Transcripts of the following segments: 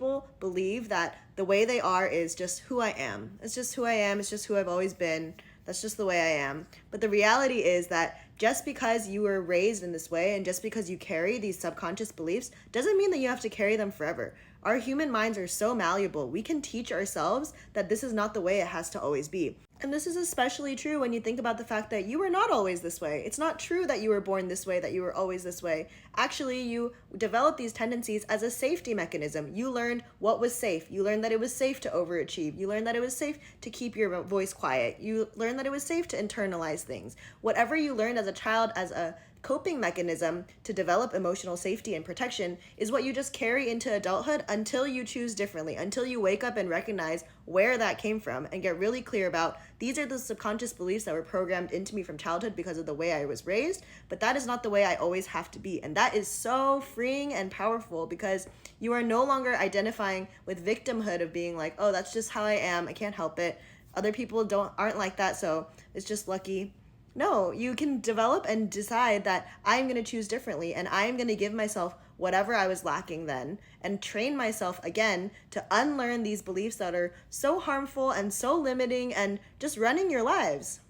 people believe that the way they are is just who I am. It's just who I am. It's just who I've always been. That's just the way I am. But the reality is that just because you were raised in this way and just because you carry these subconscious beliefs doesn't mean that you have to carry them forever. Our human minds are so malleable. We can teach ourselves that this is not the way it has to always be. And this is especially true when you think about the fact that you were not always this way. It's not true that you were born this way, that you were always this way. Actually, you developed these tendencies as a safety mechanism. You learned what was safe. You learned that it was safe to overachieve. You learned that it was safe to keep your voice quiet. You learned that it was safe to internalize things. Whatever you learned as a child as a coping mechanism to develop emotional safety and protection is what you just carry into adulthood until you choose differently, until you wake up and recognize where that came from and get really clear about these are the subconscious beliefs that were programmed into me from childhood because of the way I was raised, but that is not the way I always have to be. And that is so freeing and powerful because you are no longer identifying with victimhood of being like, oh, that's just how I am, I can't help it, other people aren't like that, so it's just lucky. No, you can develop and decide that I'm going to choose differently and I'm going to give myself whatever I was lacking then and train myself again to unlearn these beliefs that are so harmful and so limiting and just running your lives.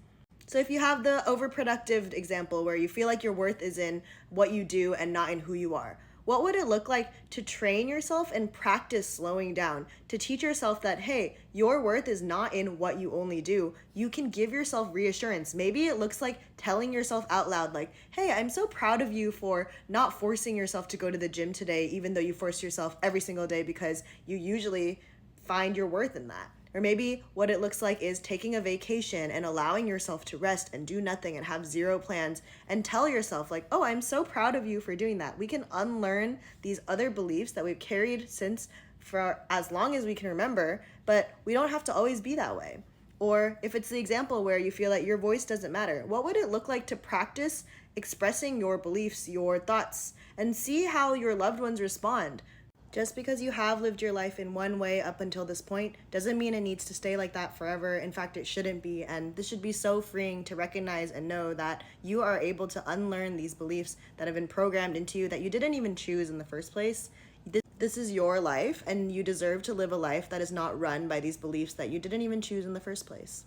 So if you have the overproductive example where you feel like your worth is in what you do and not in who you are, what would it look like to train yourself and practice slowing down, to teach yourself that, hey, your worth is not in what you only do. You can give yourself reassurance. Maybe it looks like telling yourself out loud, like, hey, I'm so proud of you for not forcing yourself to go to the gym today, even though you force yourself every single day because you usually find your worth in that. Or maybe what it looks like is taking a vacation and allowing yourself to rest and do nothing and have zero plans and tell yourself like, oh, I'm so proud of you for doing that. We can unlearn these other beliefs that we've carried since for as long as we can remember, but we don't have to always be that way. Or if it's the example where you feel like your voice doesn't matter, what would it look like to practice expressing your beliefs, your thoughts, and see how your loved ones respond? Just because you have lived your life in one way up until this point doesn't mean it needs to stay like that forever. In fact, it shouldn't be. And this should be so freeing to recognize and know that you are able to unlearn these beliefs that have been programmed into you that you didn't even choose in the first place. This is your life, and you deserve to live a life that is not run by these beliefs that you didn't even choose in the first place.